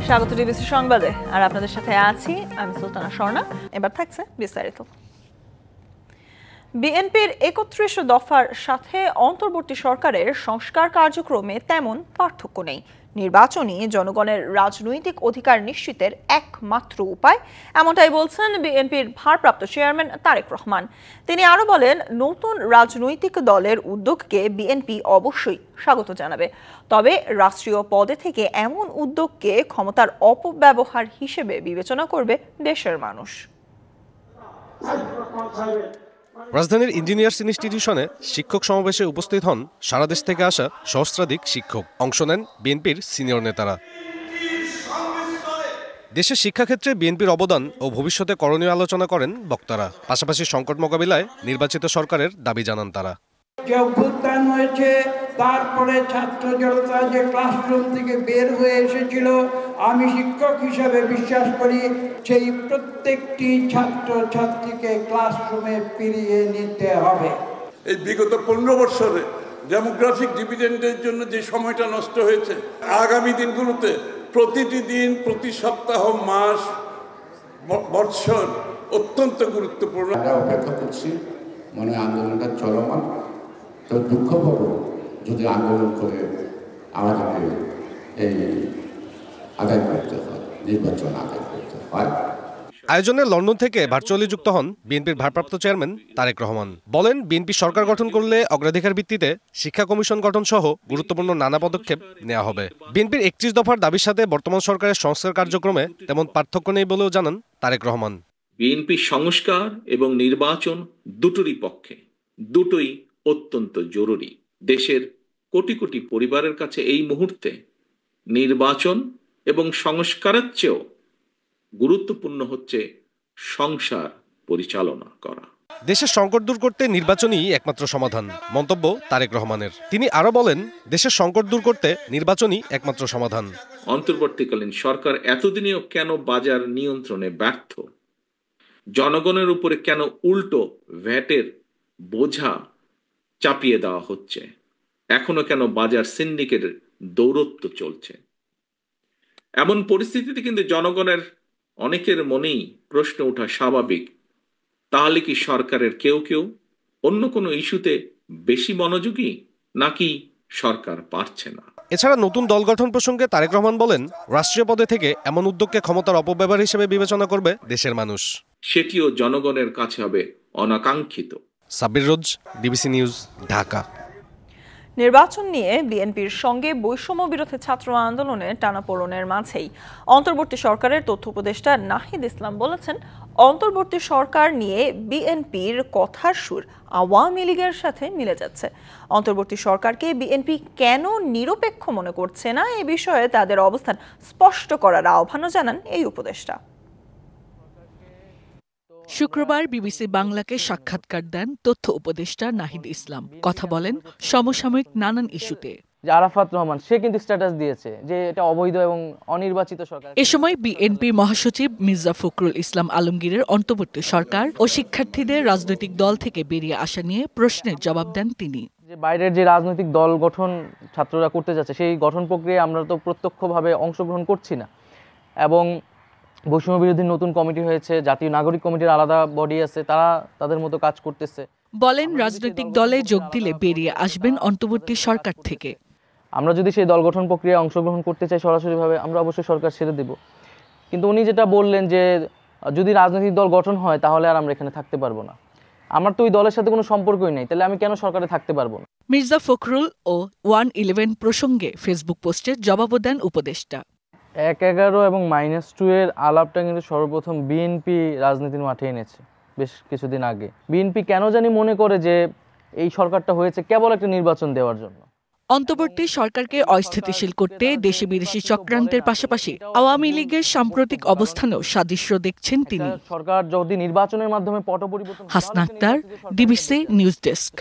স্বাগত ডিবিসি সংবাদে। আর আপনাদের সাথে আছি আমি সুলতানা স্বর্ণা। এবার থাকছে বিস্তারিত। বিএনপির ৩১ দফার সাথে অন্তর্বর্তী সরকারের সংস্কার কার্যক্রমে তেমন পার্থক্য নেই। নির্বাচনই জনগণের রাজনৈতিক অধিকার নিশ্চিতের একমাত্র উপায়, এমনটাই বলছেন বিএনপির ভারপ্রাপ্ত চেয়ারম্যান তারেক রহমান। তিনি আরো বলেন, নতুন রাজনৈতিক দলের উদ্যোগকে বিএনপি অবশ্যই স্বাগত জানাবে, তবে রাষ্ট্রীয় পদে থেকে এমন উদ্যোগকে ক্ষমতার অপব্যবহার হিসেবে বিবেচনা করবে দেশের মানুষ। রাজধানীর ইঞ্জিনিয়ার্স ইনস্টিটিউশনে শিক্ষক সমাবেশে উপস্থিত হন সারা দেশ থেকে আসা সহস্রাধিক শিক্ষক। অংশ নেন বিএনপির সিনিয়র নেতারা। দেশের শিক্ষাক্ষেত্রে বিএনপির অবদান ও ভবিষ্যতে করণীয় আলোচনা করেন বক্তারা। পাশাপাশি সংকট মোকাবিলায় নির্বাচিত সরকারের দাবি জানান তারা। যে অভ্যুত্থান হয়েছে, তারপরে ছাত্র জনতা যে ক্লাসরুম থেকে বের হয়ে এসেছিল, আমি শিক্ষক হিসাবে বিশ্বাস করি সেই প্রত্যেকটি ছাত্র ছাত্রীকে ক্লাসরুমে ফিরিয়ে নিতে হবে। এই বিগত 15 বছরে ডেমোগ্রাফিক ডিভিডেন্ডের জন্য যে সময়টা নষ্ট হয়েছে, আগামী দিনগুলোতে প্রতিটি দিন, প্রতি সপ্তাহ, মাস, বৎসর অত্যন্ত গুরুত্বপূর্ণ। আমরা অপেক্ষা করছি, মনে আন্দোলনটা চলমান। তো দুঃখ পাবো যদি আন্দোলন করে আমাদেরকে এই আদায় করতে হয়, নির্বাচন আদায় করতে হয়। আয়োজনে লন্ডন থেকে ভার্চুয়ালি যুক্ত হন বিএনপির ভারপ্রাপ্ত চেয়ারম্যান তারেক রহমান। বলেন, বিএনপি সরকার গঠন করলে অগ্রাধিকার ভিত্তিতে শিক্ষা কমিশন গঠন সহ গুরুত্বপূর্ণ নানা পদক্ষেপ নেওয়া হবে। বিএনপির 31 দফার দাবির সাথে বর্তমান সরকারের সংস্কার কার্যক্রমে তেমন পার্থক্য নেই বলেও জানান তারেক রহমান। বিএনপি সংস্কার এবং নির্বাচন দুটোরই পক্ষে, দুটোই অত্যন্ত জরুরি। দেশের কোটি কোটি পরিবারের কাছে এই মুহূর্তে নির্বাচন এবং সংস্কারের চেয়েও গুরুত্বপূর্ণ হচ্ছে সংসার পরিচালনা করা। দেশের সংকট দূর করতে নির্বাচনই একমাত্র সমাধান, মন্তব্য তারেক রহমানের। তিনি আরো বলেন, দেশের সংকট দূর করতে নির্বাচনই একমাত্র সমাধান। অন্তর্বর্তীকালীন সরকার এতদিনেও কেন বাজার নিয়ন্ত্রণে ব্যর্থ? জনগণের উপরে কেন উল্টো ভ্যাটের বোঝা চাপিয়ে দেওয়া হচ্ছে? এখনো কেন বাজার সিন্ডিকেটের দৌরত্ব চলছে? এমন পরিস্থিতিতে কিন্তু জনগণের অনেকের মনেই প্রশ্ন ওঠা স্বাভাবিক, তাহলে কি সরকারের কেউ কেউ অন্য কোনো ইস্যুতে বেশি মনোযোগী, নাকি সরকার পারছে না? এছাড়া নতুন দল গঠন প্রসঙ্গে তারেক রহমান বলেন, রাষ্ট্রীয় পদে থেকে এমন উদ্যোগকে ক্ষমতার অপব্যবহার হিসেবে বিবেচনা করবে দেশের মানুষ। সেটিও জনগণের কাছে হবে অনাকাঙ্ক্ষিত। সাব্বির রোজ, ডিবিসি নিউজ, ঢাকা। নির্বাচন নিয়ে বিএনপির সঙ্গে বৈষম্য বিরোধী ছাত্র আন্দোলনের টানাপোড়েনের মাঝেই অন্তর্বর্তী সরকারের তথ্য উপদেষ্টা নাহিদ ইসলাম বলেছেন, অন্তর্বর্তী সরকার নিয়ে বিএনপির কথার সুর আওয়ামী লীগের সাথে মিলে যাচ্ছে। অন্তর্বর্তী সরকারকে বিএনপি কেন নিরপেক্ষ মনে করছে না, এ বিষয়ে তাদের অবস্থান স্পষ্ট করার আহ্বানও জানান এই উপদেষ্টা। শুক্রবার বিবিসি বাংলাকে সাক্ষাৎকার দেন তথ্য উপদেষ্টা নাহিদ ইসলাম। কথা বলেন সমসাময়িক নানান ইস্যুতে। আরাফাত রহমান সে কিন্তু স্ট্যাটাস দিয়েছে যে এটা অবৈধ এবং অনির্বাচিত সরকার। এ সময় বিএনপির মহাসচিব মির্জা ফখরুল ইসলাম আলমগীরের অন্তর্বর্তী সরকার ও শিক্ষার্থীদের রাজনৈতিক দল থেকে বেরিয়ে আসা নিয়ে প্রশ্নের জবাব দেন তিনি। যে বাইরের যে রাজনৈতিক দল গঠন ছাত্ররা করতে যাচ্ছে, সেই গঠন প্রক্রিয়ায় আমরা তো প্রত্যক্ষভাবে অংশগ্রহণ করছি না। এবং বৈষম্য বিরোধী নতুন কমিটি হয়েছে, জাতীয় নাগরিক কমিটির আলাদা বডি আছে, তারা তাদের মতো কাজ করতেছে। বলেন, রাজনৈতিক দলে যোগ দিলে বেরিয়ে আসবেন অন্তর্বর্তী সরকার থেকে। আমরা যদি সেই দল গঠন প্রক্রিয়ায় অংশগ্রহণ করতে চাই সরাসরিভাবে, আমরা অবশ্যই সরকার ছেড়ে দেব। কিন্তু উনি যেটা বললেন যে যদি রাজনৈতিক দল গঠন হয় তাহলে আর আমরা এখানে থাকতে পারবো না, আমার তো ওই দলের সাথে কোনো সম্পর্কই নেই, তাহলে আমি কেন সরকারে থাকতে পারবো না? মির্জা ফখরুল ও 111 প্রসঙ্গে ফেসবুক পোস্টে জবাবও দেন উপদেষ্টা। 1-11 এবং -2 এর আলাপটা কিন্তু সর্বপ্রথম বিএনপি রাজনীতির মাঠে এনেছে বেশ কিছুদিন আগে। বিএনপি কেন জানি মনে করে যে এই সরকারটা হয়েছে কেবল একটা নির্বাচন দেওয়ার জন্য। অন্তর্বর্তী সরকারকে অস্থিতিশীল করতে দেশে বিদেশি চক্রান্তের পাশাপাশি আওয়ামী লীগের সাম্প্রতিক অবস্থানেও সাদৃশ্য দেখছেন তিনি। সরকার যদি নির্বাচনের মাধ্যমে পট পরিবর্তন। Hasna Akter, DBC news desk.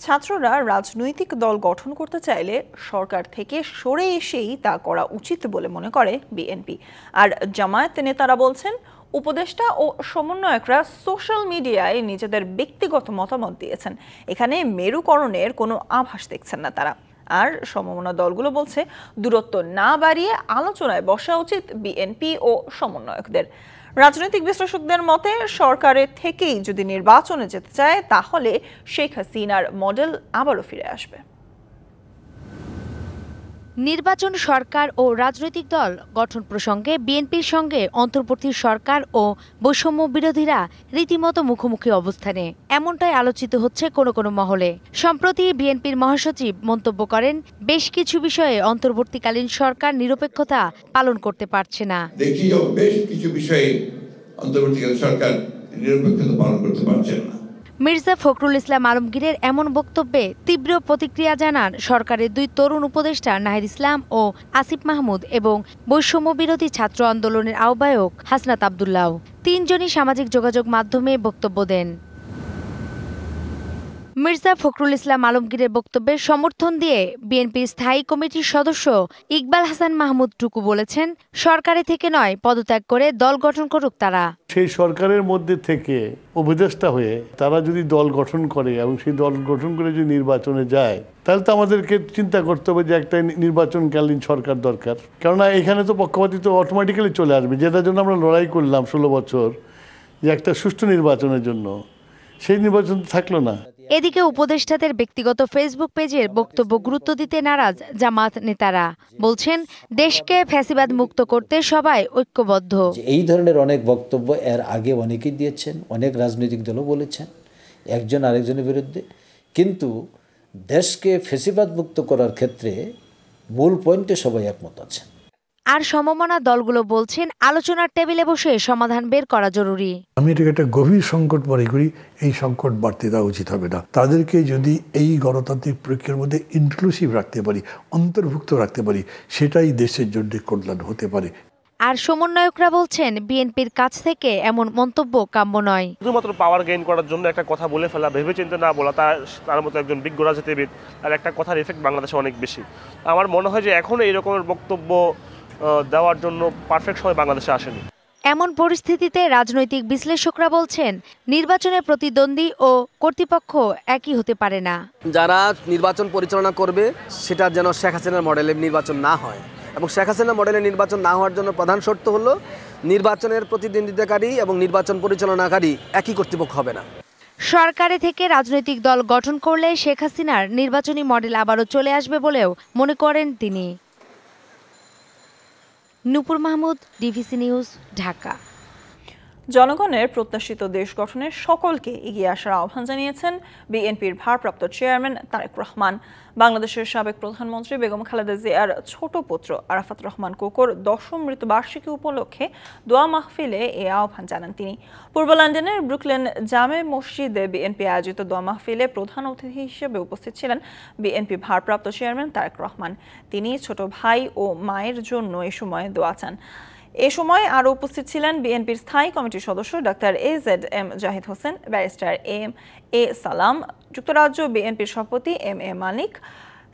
ছাত্ররা রাজনৈতিক দল গঠন করতে চাইলে সরকার থেকে সরে এসেই তা করা উচিত বলে মনে করে বিএনপি। আর জামায়াত নেতারা বলছেন, উপদেষ্টা ও সমন্বয়করা সোশ্যাল মিডিয়ায় নিজেদের ব্যক্তিগত মতামত দিয়েছেন, এখানে মেরুকরণের কোনো আভাস দেখছেন না তারা। আর সমমনা দলগুলো বলছে দূরত্ব না বাড়িয়ে আলোচনায় বসা উচিত বিএনপি ও সমন্বয়কদের। রাজনৈতিক বিশ্লেষকদের মতে সরকারের থেকেই যদি নির্বাচনে যেতে চায় তাহলে শেখ হাসিনার মডেল আবারও ফিরে আসবে। নির্বাচন, সরকার ও রাজনৈতিক দল গঠন প্রসঙ্গে বিএনপির সঙ্গে অন্তর্বর্তী সরকার ও বৈষম্য বিরোধীরা রীতিমতো মুখোমুখি অবস্থানে, এমনটাই আলোচিত হচ্ছে কোনো কোনো মহলে। সম্প্রতি বিএনপির মহাসচিব মন্তব্য করেন, বেশ কিছু বিষয়ে অন্তর্বর্তীকালীন সরকার নিরপেক্ষতা পালন করতে পারছে না। বেশ কিছু বিষয়ে অন্তর্বর্তীকালীন সরকার নিরপেক্ষতা পালন করতে পারছে না। মির্জা ফখরুল ইসলাম আলমগীরের এমন বক্তব্যে তীব্র প্রতিক্রিয়া জানান সরকারের দুই তরুণ উপদেষ্টা নাহিদ ইসলাম ও আসিফ মাহমুদ এবং বৈষম্য বিরোধী ছাত্র আন্দোলনের আহ্বায়ক হাসনাত আব্দুল্লাহ। তিনজনই সামাজিক যোগাযোগ মাধ্যমে বক্তব্য দেন। মির্জা ফখরুল ইসলাম আলমগীরের বক্তব্যে সমর্থন দিয়ে বিএনপির স্থায়ী কমিটির সদস্য ইকবাল হাসান মাহমুদ টুকু বলেছেন, সরকারে থেকে নয়, পদত্যাগ করে দল গঠন করুক তারা। সেই সরকারের মধ্যে থেকে উপদেষ্টা হয়ে তারা যদি দল গঠন করে এবং সেই দল গঠন করে যদি নির্বাচনে যায়, তাহলে তো আমাদেরকে চিন্তা করতে হবে যে একটা নির্বাচনকালীন সরকার দরকার। কেননা এখানে তো পক্ষপাতিত্ব অটোমেটিক্যালি চলে আসবে, যেটার জন্য আমরা লড়াই করলাম 16 বছর, যে একটা সুষ্ঠু নির্বাচনের জন্য, সেই নির্বাচন থাকলো না। এদিকে উপদেষ্টাদের ব্যক্তিগত ফেসবুক পেজের বক্তব্য গুরুত্ব দিতে নারাজ জামাত নেতারা। বলছেন, দেশকে ফ্যাসিবাদ মুক্ত করতে সবাই ঐক্যবদ্ধ। এই ধরনের অনেক বক্তব্য এর আগে অনেকেই দিয়েছেন, অনেক রাজনৈতিক দলও বলেছেন একজন আরেকজনের বিরুদ্ধে, কিন্তু দেশকে ফ্যাসিবাদ মুক্ত করার ক্ষেত্রে মূল পয়েন্টে সবাই একমত আছেন। আর সমমনা দলগুলো বলছেন, আলোচনার টেবিলে বসে সমাধান বের করা জরুরি। আমি এটাকে একটা গভীর সংকট মনে করি। এই সংকট বাড়তে দেওয়া উচিত হবে না। তাদেরকে যদি এই গণতান্ত্রিক প্রক্রিয়ার মধ্যে ইনক্লুসিভ রাখতে পারি, অন্তর্ভুক্ত রাখতে পারি, সেটাই দেশের জন্য কল্যাণ হতে পারে। আর সমন্বয়করা বলছেন, বিএনপির কাছ থেকে এমন মন্তব্য কাম্য নয়। শুধুমাত্র পাওয়ার গেইন করার জন্য একটা কথা বলে ফেলা, ভেবেচিন্তে না বলা, তার মতো একজন বিজ্ঞ রাজনীতিবিদ আর একটা কথার এফেক্ট বাংলাদেশে অনেক বেশি। আমার মনে হয় যে এখনো এই রকমের বক্তব্য দেওয়ার জন্য পারফেক্ট সময় বাংলাদেশে আসেনি। এমন পরিস্থিতিতে রাজনৈতিক বিশ্লেষকরা বলছেন, নির্বাচনে প্রতিদ্বন্দ্বী ও কর্তৃপক্ষ একই হতে পারে না। যারা নির্বাচন পরিচালনা করবে সেটা যেন শেখ হাসিনার মডেলের নির্বাচন না হয়, এবং শেখ হাসিনা মডেলের নির্বাচন না হওয়ার জন্য প্রধান শর্ত হলো নির্বাচনের প্রতিদ্বন্দ্বিতাকারী এবং নির্বাচন পরিচালনাকারী একই কর্তৃপক্ষ হবে না। সরকারে থেকে রাজনৈতিক দল গঠন করলে শেখ হাসিনার নির্বাচনী মডেল আবারও চলে আসবে বলেও মনে করেন তিনি। নূপুর মাহমুদ, ডিভিসি নিউজ, ঢাকা। জনগণের প্রত্যাশিত দেশ গঠনের সকলকে এগিয়ে আসার আহ্বান জানিয়েছেন বিএনপির ভারপ্রাপ্ত চেয়ারম্যান তারেক রহমান। বাংলাদেশের সাবেক প্রধানমন্ত্রী বেগম খালেদা জিয়ার ছোট পুত্র আরাফাত রহমান কোকোর 10ম মৃত্যুবার্ষিকী উপলক্ষে দোয়া মাহফিলে এ আহ্বান জানান তিনি। পূর্ব লন্ডনের ব্রুকলেন জামে মসজিদে বিএনপি আয়োজিত দোয়া মাহফিলে প্রধান অতিথি হিসেবে উপস্থিত ছিলেন বিএনপি ভারপ্রাপ্ত চেয়ারম্যান তারেক রহমান। তিনি ছোট ভাই ও মায়ের জন্য এ সময় দোয়া চান। এ সময় আরও উপস্থিত ছিলেন বিএনপির স্থায়ী কমিটির সদস্য doctor AZM Zahid Hossain, barrister AM.A সালাম, যুক্তরাজ্য বিএনপির সভাপতি M.A মানিক,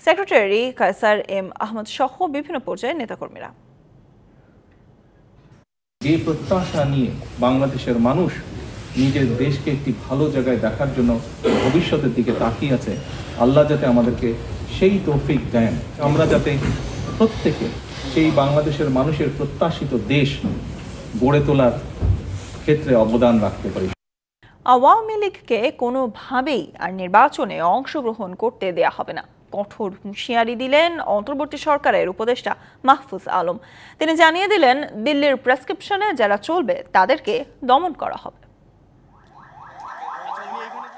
সেক্রেটারি কায়সার M আহমদ সহ বিভিন্ন পর্যায়ের নেতাকর্মীরা। এই প্রত্যাশা নিয়ে বাংলাদেশের মানুষ নিজের দেশকে একটি ভালো জায়গায় দেখার জন্য ভবিষ্যতের দিকে তাকিয়ে আছে। আল্লাহ যাতে আমাদেরকে সেই তৌফিক দেন, আমরা যাতে প্রত্যেকে সেই বাংলাদেশের মানুষের প্রত্যাশিত দেশ গড়ে তোলার ক্ষেত্রে অবদান রাখতে পারি। আওয়ামী লীগকে কোনোভাবেই আর নির্বাচনে অংশগ্রহণ করতে দেয়া হবে না, কঠোর হুঁশিয়ারি দিলেন অন্তর্বর্তী সরকারের উপদেষ্টা মাহফুজ আলম। তিনি জানিয়ে দিলেন, দিল্লির প্রেসক্রিপশনে যারা চলবে তাদেরকে দমন করা হবে।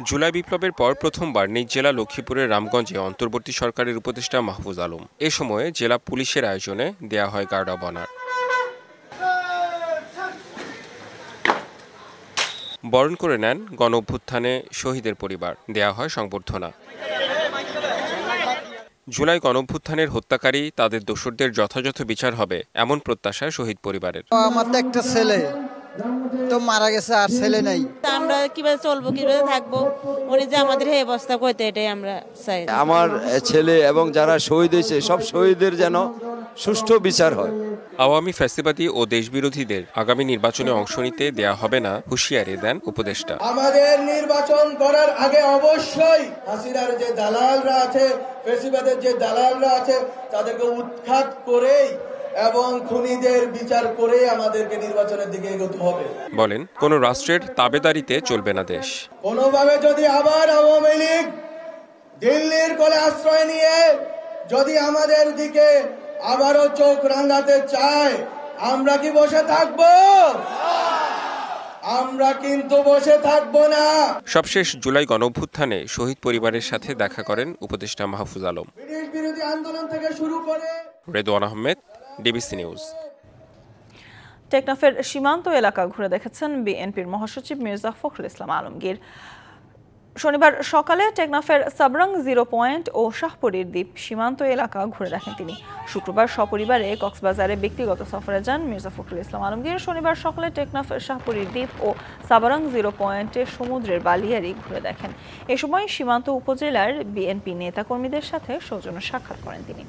জুলাই বিপ্লবের পর প্রথমবার নিজ জেলা লক্ষ্মীপুরের রামগঞ্জে অন্তর্বর্তী সরকারের উপদেষ্টা মাহফুজ আলম। এ সময়ে জেলা পুলিশের আয়োজনে দেয়া হয় গার্ড অব অনার। বরণ করে নেন গণ অভ্যুত্থানে শহীদের পরিবার, দেয়া হয় সংবর্ধনা। জুলাই গণ অভ্যুত্থানের হত্যাকারী, তাদের দোষরদের যথাযথ বিচার হবে এমন প্রত্যাশা শহীদ পরিবারের। আমার তো একটা ছেলে তো মারা গেছে, আর ছেলে নাই, আমরা কিভাবে চলবো, কিভাবে থাকবো, উনি যে আমাদের এই অবস্থা করতে, এটাই আমরা চাই। আমার ছেলে এবং যারা শহীদ হয়েছে সব শহীদের যেন সুষ্ঠু বিচার হয়। আওয়ামী ফ্যাসিবাদী ও দেশবিরোধীদের আগামী নির্বাচনে অংশ নিতে দেয়া হবে না হুঁশিয়ারি দেন উপদেষ্টা। আমাদের নির্বাচন করার আগে অবশ্যই হাসিনার যে দালালরা আছে, ফ্যাসিবাদের যে দালালরা আছে, তাদেরকে উৎখাত করেই এবং খুনিদের বিচার করে আমাদেরকে নির্বাচনের দিকে এগোতে হবে। বলেন, কোন রাষ্ট্রের তাবেদারিতে চলবে না দেশ। কোনোভাবে যদি আবার আওয়ামী লীগ দিল্লির কোলে আশ্রয় নিয়ে যদি আমাদের দিকে আবারও চোখ রাঙাতে চায়, আমরা কি বসে থাকব? আমরা কিন্তু বসে থাকব না। সবশেষ জুলাই গণঅভ্যুত্থানে শহীদ পরিবারের সাথে দেখা করেন উপদেষ্টা মাহফুজ আলম। ব্রিটিশ বিরোধী আন্দোলন থেকে শুরু করে রেদওয়ান আহমেদ, ডিবিসি নিউজ। টেকনাফের সীমান্ত এলাকা ঘুরে দেখেছেন বিএনপির মহাসচিব মির্জা ফখরুল ইসলাম আলমগীর। শনিবার সকালে টেকনাফের সাবরং 0 পয়েন্ট ও শাহপুরীর দ্বীপ সীমান্ত এলাকা ঘুরে দেখেন তিনি। শুক্রবার সপরিবারে কক্সবাজারে ব্যক্তিগত সফরে যান মির্জা ফখরুল ইসলাম আলমগীর। শনিবার সকালে টেকনাফ শাহপুরীর দ্বীপ ও সাবরং 0 পয়েন্টে সমুদ্রের বালিয়াড়ি ঘুরে দেখেন। এ সময় সীমান্ত উপজেলার বিএনপি নেতাকর্মীদের সাথে সৌজন্য সাক্ষাৎ করেন তিনি।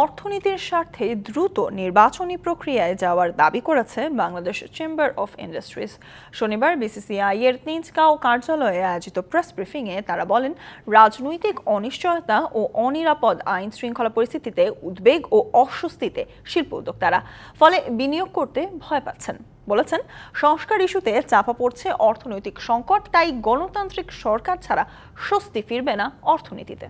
অর্থনীতির স্বার্থে দ্রুত নির্বাচনী প্রক্রিয়ায় যাওয়ার দাবি করেছে বাংলাদেশ চেম্বার অফ ইন্ডাস্ট্রিজ। শনিবার বিসিসিআই এর তেজগাঁও কার্যালয়ে আয়োজিত প্রেস ব্রিফিংয়ে তারা বলেন, রাজনৈতিক অনিশ্চয়তা ও অনিরাপদ আইন শৃঙ্খলা পরিস্থিতিতে উদ্বেগ ও অস্বস্তিতে শিল্প উদ্যোক্তারা, ফলে বিনিয়োগ করতে ভয় পাচ্ছেন। বলেছেন, সংস্কার ইস্যুতে চাপা পড়ছে অর্থনৈতিক সংকট, তাই গণতান্ত্রিক সরকার ছাড়া স্বস্তি ফিরবে না অর্থনীতিতে।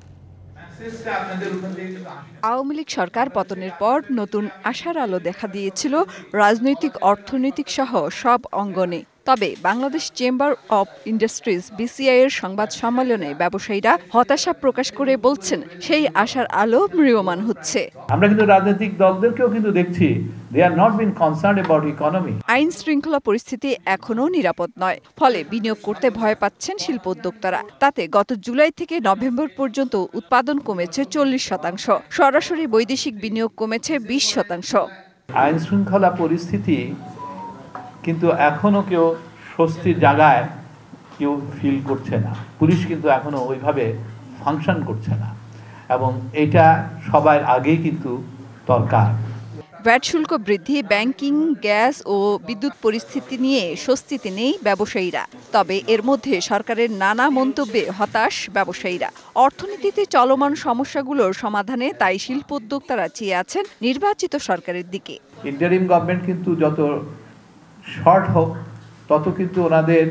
আওয়ামী লীগ সরকার পতনের পর নতুন আশার আলো দেখা দিয়েছিল রাজনৈতিক, অর্থনৈতিক সহ সব অঙ্গনে। তবে Bangladesh chamber of industries BCI এর সংবাদ সম্মেলনে ব্যবসায়ীরা হতাশা প্রকাশ করে বলছেন, সেই আশার আলো ম্রিয়মান হচ্ছে। আমরা কিন্তু রাজনৈতিক দলদেরকেও কিন্তু দেখছি, they are not being concerned about economy। আইন শৃঙ্খলা পরিস্থিতি এখনো নিরাপদ নয়, ফলে বিনিয়োগ করতে ভয় পাচ্ছেন শিল্পোদ্যোক্তারা। তাতে গত জুলাই থেকে নভেম্বর পর্যন্ত উৎপাদন কমেছে 40%, সরাসরি বৈদেশিক বিনিয়োগ কমেছে 20%। আইন শৃঙ্খলা পরিস্থিতি কিন্তু এখনো কেউ স্বস্তির জায়গায় কেউ ফিল করছে না। পুলিশ কিন্তু এখনো ওইভাবে ফাংশন করছে না, এবং এটা সবার আগেই কিন্তু দরকার। ভ্যাট শুল্ক বৃদ্ধি, ব্যাংকিং, গ্যাস ও বিদ্যুৎ পরিস্থিতি নিয়ে স্বস্তিতে নেই ব্যবসায়ীরা। তবে এর মধ্যে সরকারের নানা মন্তব্যে হতাশ ব্যবসায়ীরা। অর্থনীতিতে চলমান সমস্যাগুলোর সমাধানে তাই শিল্পোদ্যোক্তারা চেয়ে আছেন নির্বাচিত সরকারের দিকে। ইন্টারিম গভর্নমেন্ট কিন্তু যত শর্ট হোক, তত কিন্তু ওনাদের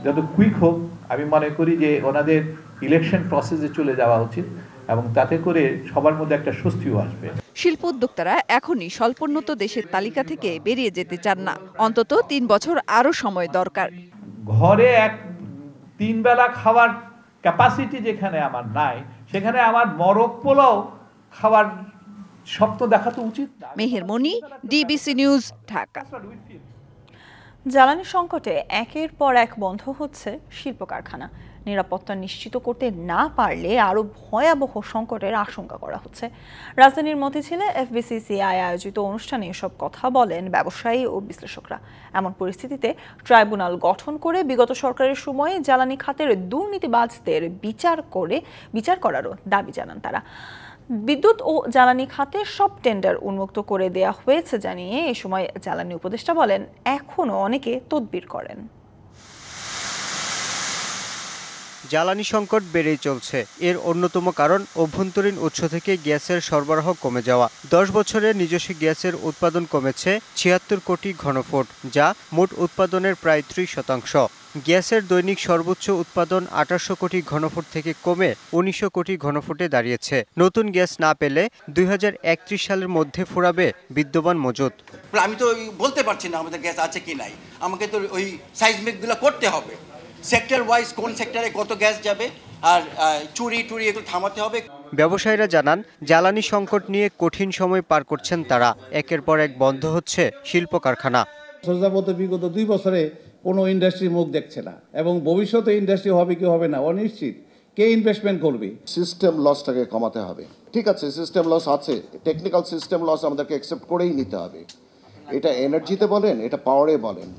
যত কুইক হোক, আমি মনে করি যে ওনাদের ইলেকশন প্রসেসে চলে যাওয়া উচিত, এবং তাতে করে সবার মধ্যে একটা স্বস্তিও আসবে। শিল্পোদ্যোক্তারা এখনই স্বল্পোন্নত দেশের তালিকা থেকে বেরিয়ে যেতে চান না। অন্তত 3 বছর আরও সময় দরকার। ঘরে 3 বেলা খাওয়ার ক্যাপাসিটি যেখানে আমার নাই, সেখানে আমার মরক পোলাও খাওয়ার স্বপ্ন দেখা তো উচিত না। মেহের মনি, ডিবিসি নিউজ, ঢাকা। জ্বালানি সংকটে একের পর এক বন্ধ হচ্ছে শিল্প কারখানা। নিরাপত্তা নিশ্চিত করতে না পারলে আরও ভয়াবহ সংকটের আশঙ্কা করা হচ্ছে। রাজধানীর মতিঝিলে এফবিসিসিআই আয়োজিত অনুষ্ঠানে এসব কথা বলেন ব্যবসায়ী ও বিশ্লেষকরা। এমন পরিস্থিতিতে ট্রাইব্যুনাল গঠন করে বিগত সরকারের সময়ে জ্বালানি খাতের দুর্নীতিবাজদের বিচার করারও দাবি জানান তারা। বিদ্যুৎ ও জ্বালানি খাতে সব টেন্ডার উন্মুক্ত করে দেয়া হয়েছে জানিয়ে এ সময় জ্বালানি উপদেষ্টা বলেন, এখনও অনেকে তদবির করেন। জ্বালানি সংকট বেড়েই চলছে। এর অন্যতম কারণ অভ্যন্তরীণ উৎস থেকে গ্যাসের সরবরাহ কমে যাওয়া। 10 বছরে নিজস্ব গ্যাসের উৎপাদন কমেছে 76 কোটি ঘনফুট, যা মোট উৎপাদনের প্রায় 30%। গ্যাসের দৈনিক সর্বোচ্চ উৎপাদন 1800 কোটি ঘনফুট থেকে কমে 1900 কোটি ঘনফুটে দাঁড়িয়েছে। নতুন গ্যাস না পেলে 2031 সালের মধ্যে ফুরাবে বিদ্যমান মজুত। আমি তো বলতে পারছি না আমাদের গ্যাস আছে কি নাই, আমাকে তো ওই সাইজমেকগুলো করতে হবে। সেক্টর ওয়াইজ কোন সেক্টরে কত গ্যাস যাবে, আর চুরি এগুলো থামাতে হবে। ব্যবসায়ীরা জানান, জ্বালানি সংকট নিয়ে কঠিন সময় পার করছেন তারা। একের পর এক বন্ধ হচ্ছে শিল্প কারখানা। বিগত 2 বছরে কোনো ইন্ডাস্ট্রি মুখ দেখছে না, এবং ভবিষ্যতে ইন্ডাস্ট্রি হবে কি হবে না অনিশ্চিত। কে ইনভেস্টমেন্ট করবে? সিস্টেম লসটাকে কমাতে হবে। ঠিক আছে, সিস্টেম লস আছে, টেকনিক্যাল সিস্টেম লস আমাদেরকে অ্যাকসেপ্ট করেই নিতে হবে। এটা এনার্জিতে বলেন, এটা পাওয়ারে বলেন,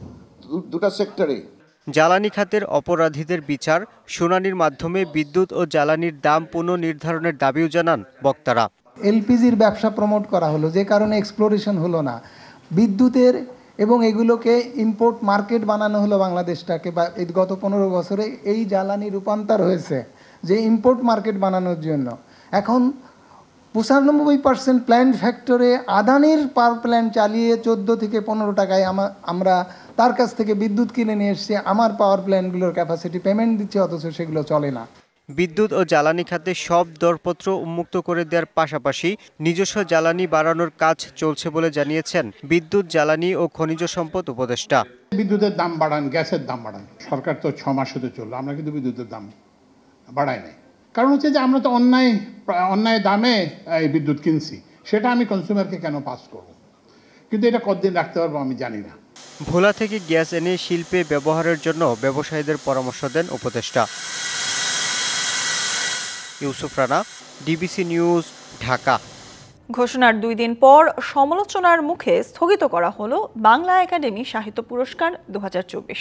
দুটা সেক্টরে। জ্বালানি খাতের অপরাধীদের বিচার, শুনানির মাধ্যমে বিদ্যুৎ ও জ্বালানির দাম পুনর্নির্ধারণের দাবিও জানান বক্তারা। এলপিজির ব্যবসা প্রমোট করা হলো, যে কারণে এক্সপ্লোরেশন হলো না। বিদ্যুতের এবং এগুলোকে ইম্পোর্ট মার্কেট বানানো হলো বাংলাদেশটাকে, বা এই গত 15 বছরে এই জ্বালানি রূপান্তর হয়েছে যে ইম্পোর্ট মার্কেট বানানোর জন্য। এখন 95% প্ল্যান্ট ফ্যাক্টরে আদানির পাওয়ার প্ল্যান্ট চালিয়ে 14 থেকে 15 টাকায় আমরা তার কাছ থেকে বিদ্যুৎ কিনে নিয়ে এসেছি। আমার পাওয়ার প্ল্যান্টগুলোর ক্যাপাসিটি পেমেন্ট দিচ্ছে, অথচ সেগুলো চলে না। বিদ্যুৎ ও জ্বালানি খাতে সব দরপত্র উন্মুক্ত করে দেওয়ার পাশাপাশি নিজস্ব জ্বালানি বাড়ানোর কাজ চলছে বলে জানিয়েছেন বিদ্যুৎ, জ্বালানি ও খনিজ সম্পদ উপদেষ্টা। বিদ্যুতের দাম বাড়ান, গ্যাসের দাম বাড়ান। সরকার তো 6 মাস হতে চললো, আমরা কিন্তু বিদ্যুতের দাম বাড়াই নাই। কারণ হচ্ছে যে আমরা তো অন্যায় দামে এই বিদ্যুৎ কিনছি, সেটা আমি কনজিউমারকে কেন পাস করব? কিন্তু এটা কতদিন রাখতে পারবো আমি জানি না। ভোলা থেকে গ্যাস এনে শিল্পে ব্যবহারের জন্য ব্যবসায়ীদের পরামর্শ দেন উপদেষ্টা। Yusuf Rana, DBC news, Dhaka. ঘোষণার 2 দিন পর সমালোচনার মুখে স্থগিত করা হলো বাংলা একাডেমি সাহিত্য পুরস্কার 2024।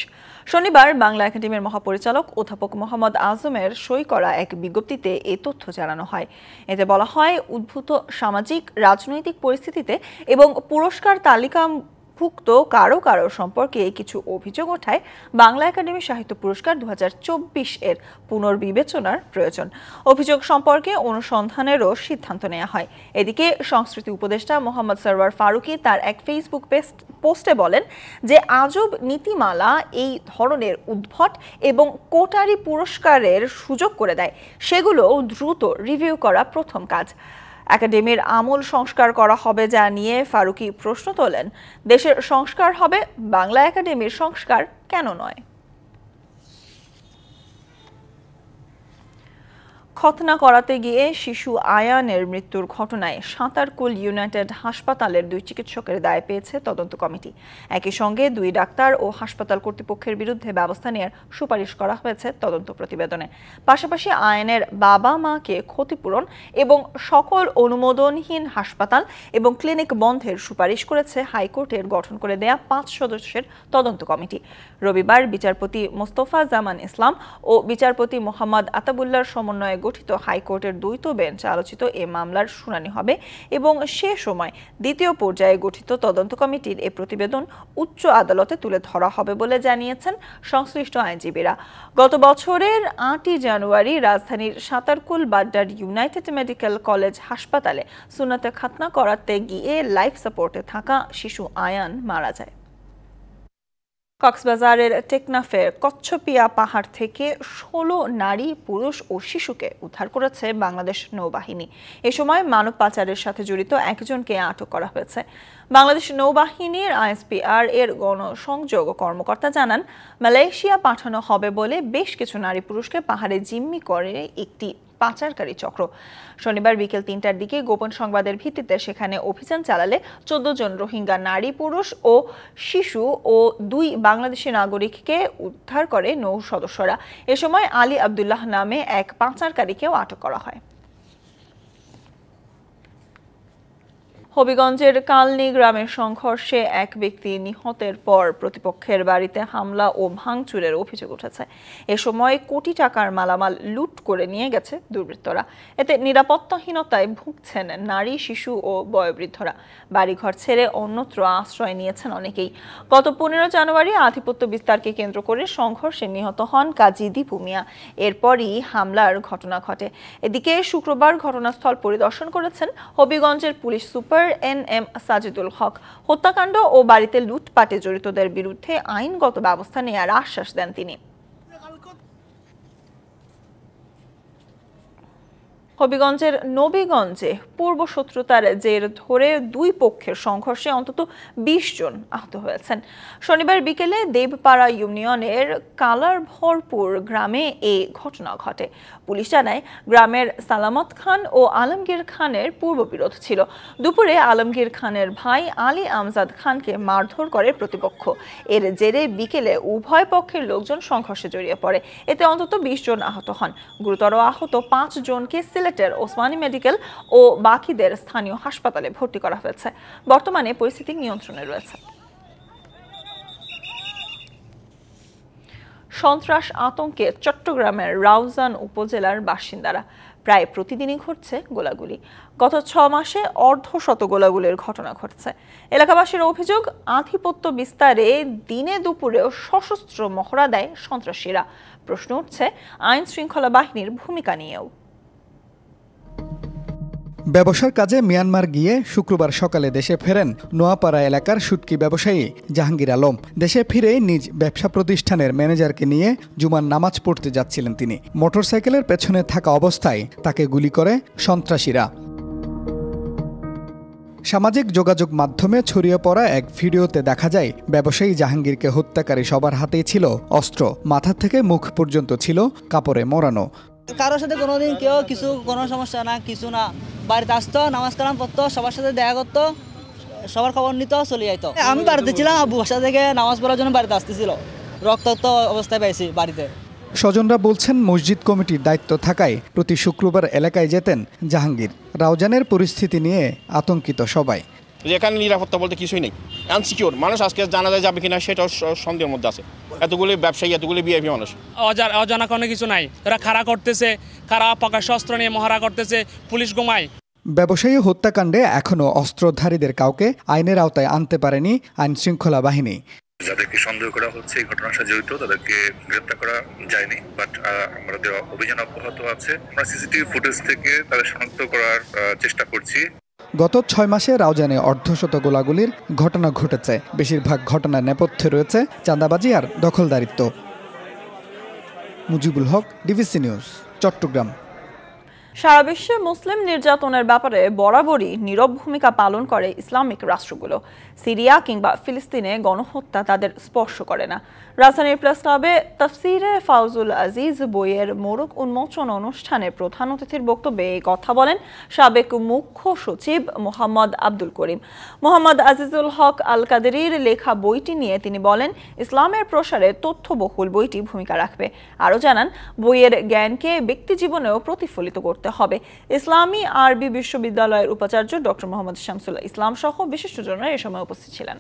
শনিবার বাংলা একাডেমির মহাপরিচালক অধ্যাপক মোহাম্মদ আজমের সই করা এক বিজ্ঞপ্তিতে এই তথ্য জানানো হয়। এতে বলা হয়, উদ্ভূত সামাজিক রাজনৈতিক পরিস্থিতিতে এবং পুরস্কার তালিকাভুক্ত কারো কারো সম্পর্কে কিছু অভিযোগ ওঠায় বাংলা একাডেমি সাহিত্য পুরস্কার 2024 এর পুনর্বিবেচনার প্রয়োজন। অভিযোগ সম্পর্কে অনুসন্ধানেরও সিদ্ধান্ত নেওয়া হয়। এদিকে সংস্কৃতি উপদেষ্টা মোহাম্মদ সরওয়ার ফারুকী তার এক ফেসবুক পোস্টে বলেন যে আজব নীতিমালা এই ধরনের উদ্ভট এবং কোটারি পুরস্কারের সুযোগ করে দেয়, সেগুলো দ্রুত রিভিউ করা প্রথম কাজ। একাডেমির আমূল সংস্কার করা হবে যা নিয়ে ফারুকী প্রশ্ন তোলেন, দেশের সংস্কার হবে, বাংলা একাডেমির সংস্কার কেন নয়? খতনা করাতে গিয়ে শিশু আয়ানের মৃত্যুর ঘটনায় সাঁতারকুল ইউনাইটেড হাসপাতালের 2 চিকিৎসকের দায় পেয়েছে তদন্ত কমিটি। একই সঙ্গে 2 ডাক্তার ও হাসপাতাল কর্তৃপক্ষের বিরুদ্ধে ব্যবস্থা নেওয়ার সুপারিশ করা হয়েছে তদন্ত প্রতিবেদনে। পাশাপাশি আয়ানের বাবা মাকে ক্ষতিপূরণ এবং সকল অনুমোদনহীন হাসপাতাল এবং ক্লিনিক বন্ধের সুপারিশ করেছে হাইকোর্টের গঠন করে দেয়া 5 সদস্যের তদন্ত কমিটি। রবিবার বিচারপতি মোস্তফা জামান ইসলাম ও বিচারপতি মোহাম্মদ আতাবুল্লাহর সমন্বয়ে গঠিত হাইকোর্টের দ্বৈত বেঞ্চ আলোচিত এ মামলার শুনানি হবে এবং সে সময় দ্বিতীয় পর্যায়ে গঠিত তদন্ত কমিটির এ প্রতিবেদন উচ্চ আদালতে তুলে ধরা হবে বলে জানিয়েছেন সংশ্লিষ্ট আইনজীবীরা। গত বছরের 8 জানুয়ারি রাজধানীর সাঁতারকুল বাড্ডার ইউনাইটেড মেডিকেল কলেজ হাসপাতালে সুন্নাতে খাতনা করাতে গিয়ে লাইফ সাপোর্টে থাকা শিশু আয়ান মারা যায়। কক্সবাজারের টেকনাফের কচ্ছপিয়া পাহাড় থেকে 16 নারী, পুরুষ ও শিশুকে উদ্ধার করেছে বাংলাদেশ নৌবাহিনী। এ সময় মানব পাচারের সাথে জড়িত একজনকে আটক করা হয়েছে। বাংলাদেশ নৌবাহিনীর আইএসপিআর এর গণসংযোগ কর্মকর্তা জানান, মালয়েশিয়া পাঠানো হবে বলে বেশ কিছু নারী পুরুষকে পাহাড়ে জিম্মি করে একটি পাচারকারী চক্র। শনিবার বিকেল 3টার দিকে গোপন সংবাদের ভিত্তিতে সেখানে অভিযান চালালে 14 জন রোহিঙ্গা নারী, পুরুষ ও শিশু ও 2 বাংলাদেশি নাগরিককে উদ্ধার করে নৌ সদস্যরা। এ সময় আলী আব্দুল্লাহ নামে এক পাচারকারীকেও আটক করা হয়। হবিগঞ্জের কালনী গ্রামের সংঘর্ষে এক ব্যক্তি নিহতের পর প্রতিপক্ষের বাড়িতে হামলা ও ভাঙচুরের অভিযোগ উঠেছে। এ সময় কোটি টাকার মালামাল লুট করে নিয়ে গেছে দুর্বৃত্তরা। এতে নিরাপত্তাহীনতায় ভুগছেন নারী, শিশু ও বয়োবৃদ্ধরা। বাড়িঘর ছেড়ে অন্যত্র আশ্রয় নিয়েছেন অনেকেই। গত 15 জানুয়ারি আধিপত্য বিস্তারকে কেন্দ্র করে সংঘর্ষে নিহত হন কাজী দীপু মিয়া। এরপরই হামলার ঘটনা ঘটে। এদিকে শুক্রবার ঘটনাস্থল পরিদর্শন করেছেন হবিগঞ্জের পুলিশ সুপার NM সাজিদুল হক। হত্যাকাণ্ড ও বাড়িতে লুটপাটে জড়িতদের বিরুদ্ধে আইনগত ব্যবস্থা নেওয়ার আশ্বাস দেন তিনি। হবিগঞ্জের নবীগঞ্জে পূর্ব শত্রুতার জের ধরে 2 পক্ষের সংঘর্ষে অন্তত 20 জন আহত হয়েছেন। শনিবার বিকেলে দেবপাড়া ইউনিয়নের কালারভরপুর গ্রামে এই ঘটনা ঘটে। পুলিশ জানায়, গ্রামের সালামত খান ও আলমগীর খানের পূর্ববিরোধ ছিল। দুপুরে আলমগীর খানের ভাই আলী আমজাদ খানকে মারধর করে প্রতিপক্ষ। এর জেরে বিকেলে উভয় পক্ষের লোকজন সংঘর্ষে জড়িয়ে পড়ে। এতে অন্তত 20 জন আহত হন। গুরুতর আহত 5 জনকে সিলেটের ওসমানী মেডিকেল ও বাকিদের স্থানীয় হাসপাতালে ভর্তি করা হয়েছে। বর্তমানে পরিস্থিতি নিয়ন্ত্রণে রয়েছে। সন্ত্রাস আতঙ্কে চট্টগ্রামের রাউজান উপজেলার বাসিন্দারা। প্রায় প্রতিদিনই ঘটছে গোলাগুলি। গত 6 মাসে অর্ধশত গোলাগুলির ঘটনা ঘটছে। এলাকাবাসীর অভিযোগ, আধিপত্য বিস্তারে দিনে দুপুরেও সশস্ত্র মহড়া দেয় সন্ত্রাসীরা। প্রশ্ন উঠছে আইন শৃঙ্খলা বাহিনীর ভূমিকা নিয়েও। ব্যবসার কাজে মিয়ানমার গিয়ে শুক্রবার সকালে দেশে ফেরেন নোয়াপাড়া এলাকার শুটকি ব্যবসায়ী জাহাঙ্গীর আলম। দেশে ফিরে নিজ ব্যবসা প্রতিষ্ঠানের ম্যানেজারকে নিয়ে জুমার নামাজ পড়তে যাচ্ছিলেন তিনি। মোটরসাইকেলের পেছনে থাকা অবস্থায় তাকে গুলি করে সন্ত্রাসীরা। সামাজিক যোগাযোগ মাধ্যমে ছড়িয়ে পড়া এক ভিডিওতে দেখা যায় ব্যবসায়ী জাহাঙ্গীরকে হত্যাকারী সবার হাতেই ছিল অস্ত্র, মাথা থেকে মুখ পর্যন্ত ছিল কাপড়ে মোড়ানো। কারোর সাথে কোনোদিন কেউ কোনো সমস্যা না, কিছু না, বাড়িতে আসতো, নামাজ কালাম পড়তো, সবার সাথে দেখা করতো, সবার খবর নিত, চলে যাইতো। আমি বাড়িতে ছিলাম, আব্বু বাসা থেকে নামাজ পড়ার জন্য বাড়িতে আসতেছিল, রক্তাক্ত অবস্থায় পাইছি বাড়িতে। স্বজনরা বলছেন মসজিদ কমিটির দায়িত্ব থাকায় প্রতি শুক্রবার এলাকায় যেতেন জাহাঙ্গীর। রাউজানের পরিস্থিতি নিয়ে আতঙ্কিত সবাই। এখানে নিরাপত্তা বলতে কিছুই নেই, আনসিকিউর। মানুষ আজকে জানা যাবে কিনা সেটাও সন্দেহের মধ্যে আছে। এতগুলি ব্যবসায়ী, এতগুলি ভিআইপি মানুষ, অজানা কোনো কিছু নাই। ওরা খাড়া করতেছে, খাড়া প্রকাশ্য অস্ত্র নিয়ে মহড়া করতেছে, পুলিশ ঘুমায়। ব্যবসায়ী হত্যাকাণ্ডে এখনও অস্ত্রধারীদের কাউকে আইনের আওতায় আনতে পারেনি আইন শৃঙ্খলা বাহিনী। যাদেরকে সন্দেহ করা হচ্ছে এই ঘটনার সাথে জড়িত তাদেরকে গ্রেপ্তার করা যায়নি, বাট আমাদের অভিযান অব্যাহত আছে। আমরা সিসিটিভি ফুটেজ থেকে তাদের শনাক্ত করার চেষ্টা করছি। গত 6 মাসে রাউজানে অর্ধশত গোলাগুলির ঘটনা ঘটেছে। বেশিরভাগ ঘটনার নেপথ্যে রয়েছে চাঁদাবাজি আর দখলদারিত্ব। Mujibul Haque, DBC news, Chittagong. সারা বিশ্বে মুসলিম নির্যাতনের ব্যাপারে বরাবরই নীরব ভূমিকা পালন করে ইসলামিক রাষ্ট্রগুলো। সিরিয়া কিংবা ফিলিস্তিনে গণহত্যা তাদের স্পর্শ করে না। রাজধানীর প্রেস ক্লাবে তাফসিরে ফাউজুল আজিজ বইয়ের মোড়ক উন্মোচন অনুষ্ঠানে প্রধান অতিথির বক্তব্যে এই কথা বলেন সাবেক মুখ্য সচিব মোহাম্মদ আব্দুল করিম। মোহাম্মদ আজিজুল হক আল কাদেরির লেখা বইটি নিয়ে তিনি বলেন, ইসলামের প্রসারে তথ্যবহুল বইটি ভূমিকা রাখবে। আরও জানান, বইয়ের জ্ঞানকে ব্যক্তিজীবনেও প্রতিফলিত করতে হবে। ইসলামী আরবি বিশ্ববিদ্যালয়ের উপাচার্য ডক্টর মোহাম্মদ শামসুল ইসলাম সহ বিশিষ্টজনরা এ সময় উপস্থিত ছিলেন।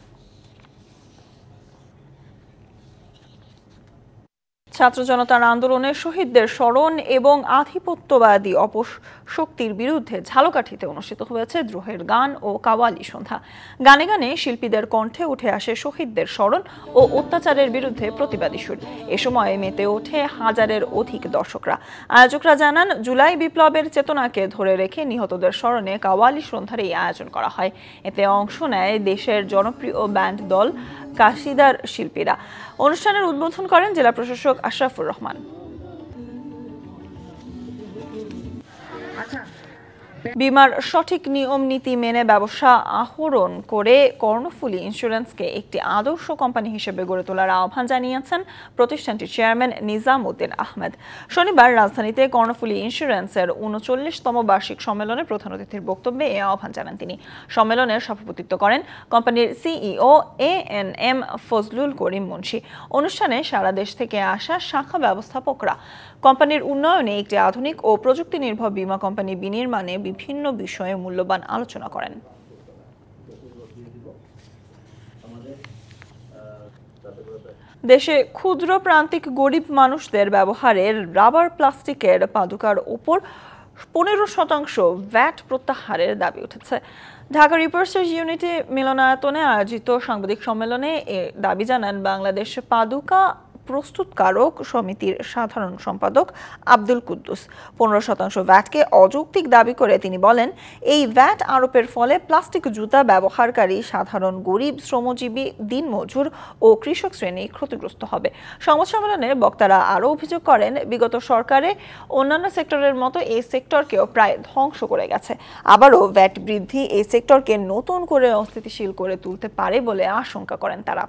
ছাত্র জনতার আন্দোলনে শহীদদের স্মরণ এবং আধিপত্যবাদী অপশক্তির বিরুদ্ধে ঝালকাঠিতে অনুষ্ঠিত হয়েছে দ্রোহের গান ও কাওয়ালি সন্ধ্যা। গানে গানে শিল্পীদের কণ্ঠে উঠে আসে শহীদদের স্মরণ ও অত্যাচারের বিরুদ্ধে প্রতিবাদী সুর। এ সময় মেতে ওঠে হাজারের অধিক দর্শকরা। আয়োজকরা জানান, জুলাই বিপ্লবের চেতনাকে ধরে রেখে নিহতদের স্মরণে কাওয়ালি সন্ধ্যার এই আয়োজন করা হয়। এতে অংশ নেয় দেশের জনপ্রিয় ব্যান্ড দল কাশিদার শিল্পীরা। অনুষ্ঠানের উদ্বোধন করেন জেলা প্রশাসক আশরাফুর রহমান। বীমার সঠিক নিয়ম নীতি মেনে ব্যবসা আহরণ করে কর্ণফুলী ইন্স্যুরেন্সকে একটি আদর্শ কোম্পানি হিসেবে গড়ে তোলার আহ্বান জানিয়েছেন প্রতিষ্ঠানটির চেয়ারম্যান নিজাম উদ্দিন আহমেদ। শনিবার রাজধানীতে কর্ণফুলী ইন্স্যুরেন্সের ৩৯তম বার্ষিক সম্মেলনে প্রধান অতিথির বক্তব্যে এই আহ্বান জানান তিনি। সম্মেলনের সভাপতিত্ব করেন কোম্পানির সিইও ANM ফজলুল করিম মুন্সি। অনুষ্ঠানে সারা দেশ থেকে আসা শাখা ব্যবস্থাপকরা কোম্পানির উন্নয়নে একটি আধুনিক ও প্রযুক্তি নির্ভর বীমা কোম্পানি বিনির্মাণে বিভিন্ন বিষয়ে মূল্যবান আলোচনা করেন। দেশে ক্ষুদ্র প্রান্তিক গরিব মানুষদের ব্যবহারের রাবার প্লাস্টিকের পাদুকার উপর 15% ভ্যাট প্রত্যাহারের দাবি উঠেছে। ঢাকা রিপোর্টার্স ইউনিটি মিলনায়তনে আয়োজিত সাংবাদিক সম্মেলনে এ দাবি জানান বাংলাদেশ পাদুকা প্রস্তুতকারক সমিতির সাধারণ সম্পাদক আব্দুল কুদ্দুস। 15% ভ্যাটকে অযৌক্তিক দাবি করে তিনি বলেন, এই ভ্যাট আরোপের ফলে প্লাস্টিক জুতা ব্যবহারকারী সাধারণ গরিব, শ্রমজীবী, দিনমজুর ও কৃষক শ্রেণী ক্ষতিগ্রস্ত হবে। সংবাদ সম্মেলনে বক্তারা আরও অভিযোগ করেন, বিগত সরকারে অন্যান্য সেক্টরের মতো এই সেক্টরকেও প্রায় ধ্বংস করে গেছে। আবারও ভ্যাট বৃদ্ধি এই সেক্টরকে নতুন করে অস্থিতিশীল করে তুলতে পারে বলে আশঙ্কা করেন তারা।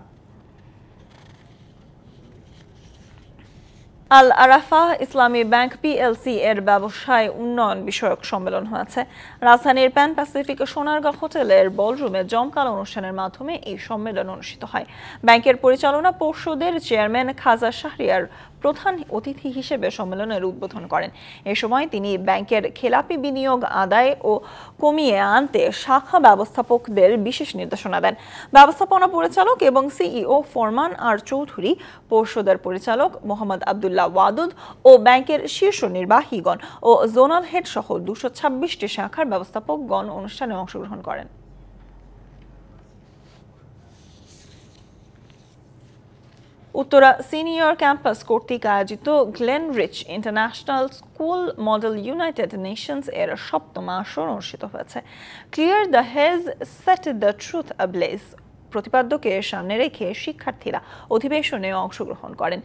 আল আরাফা ইসলামী ব্যাংক PLC এর ব্যবসায় উন্নয়ন বিষয়ক সম্মেলন হয়েছে। রাজধানীর প্যান প্যাসিফিক সোনারগাঁ হোটেলের বলরুমে জমকালো অনুষ্ঠানের মাধ্যমে এই সম্মেলন অনুষ্ঠিত হয়। ব্যাংকের পরিচালনা পর্ষদের চেয়ারম্যান খাজা শাহরিয়ার প্রধান অতিথি হিসেবে সম্মেলনের উদ্বোধন করেন। এ সময় তিনি ব্যাংকের খেলাপি বিনিয়োগ আদায় ও কমিয়ে আনতে শাখা ব্যবস্থাপকদের বিশেষ নির্দেশনা দেন। ব্যবস্থাপনা পরিচালক এবং সিইও ফরমান আর চৌধুরী, পর্ষদের পরিচালক মোহাম্মদ আব্দুল্লাহ ওয়াদুদ ও ব্যাংকের শীর্ষ নির্বাহীগণ ও জোনাল হেড সহ 226টি শাখার ব্যবস্থাপকগণ অনুষ্ঠানে অংশগ্রহণ করেন। উত্তরা সিনিয়র ক্যাম্পাস কর্তৃক আয়োজিত Glenrich international school model united nations এর 7ম আসর অনুষ্ঠিত হয়েছে। Clear the haze, set the truth ablaze প্রতিপাদ্যকে সামনে রেখে শিক্ষার্থীরা অধিবেশনে অংশগ্রহণ করেন।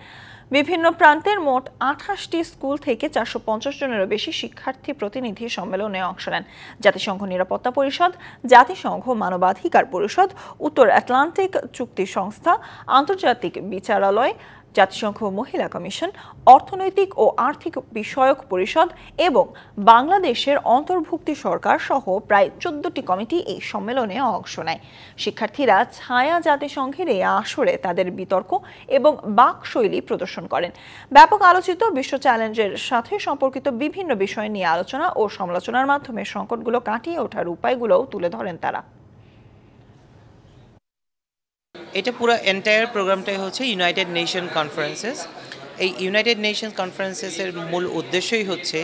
বিভিন্ন প্রান্তের মোট 28টি স্কুল থেকে 450 জনেরও বেশি শিক্ষার্থী প্রতিনিধি সম্মেলনে অংশ নেন। জাতিসংঘ নিরাপত্তা পরিষদ, জাতিসংঘ মানবাধিকার পরিষদ, উত্তর আটলান্টিক চুক্তি সংস্থা, আন্তর্জাতিক বিচারালয়, জাতিসংঘ মহিলা কমিশন, অর্থনৈতিক ও আর্থিক বিষয়ক পরিষদ এবং বাংলাদেশের অন্তর্ভুক্তি সরকার সহ প্রায় 14টি কমিটি এই সম্মেলনে অংশ নেয়। শিক্ষার্থীরা ছায়া জাতিসংঘের এই আসরে তাদের বিতর্ক এবং বাকশৈলী প্রদর্শন করেন। ব্যাপক আলোচিত বিশ্ব চ্যালেঞ্জের সাথে সম্পর্কিত বিভিন্ন বিষয় নিয়ে আলোচনা ও সমালোচনার মাধ্যমে সংকটগুলো কাটিয়ে ওঠার উপায়গুলোও তুলে ধরেন তারা। এটা পুরো এন্টায়ার প্রোগ্রামটাই হচ্ছে ইউনাইটেড নেশন কনফারেন্সেস। এই ইউনাইটেড নেশন কনফারেন্সেসের মূল উদ্দেশ্যই হচ্ছে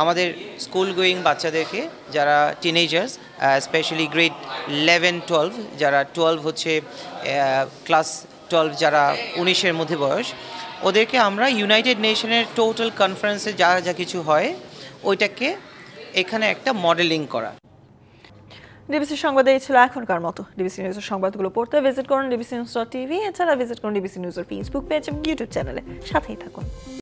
আমাদের স্কুল গোয়িং বাচ্চাদেরকে, যারা টিনেজার্স, স্পেশালি গ্রেড 11-12, যারা 12 হচ্ছে ক্লাস 12, যারা 19-এর মধ্যে বয়স, ওদেরকে আমরা ইউনাইটেড নেশনের টোটাল কনফারেন্সে যা যা কিছু হয় ওইটাকে এখানে একটা মডেলিং করা। ডিবিসি সংবাদে এই ছিল এখনকার মতো। ডিবিসি নিউজের সংবাদগুলো পড়তে ভিজিট করুন dbcnews.tv। এছাড়া ভিজিট করুন ডিবিসি নিউজের ফেসবুক পেজ এবং ইউটিউব চ্যানেলে। সাথেই থাকুন।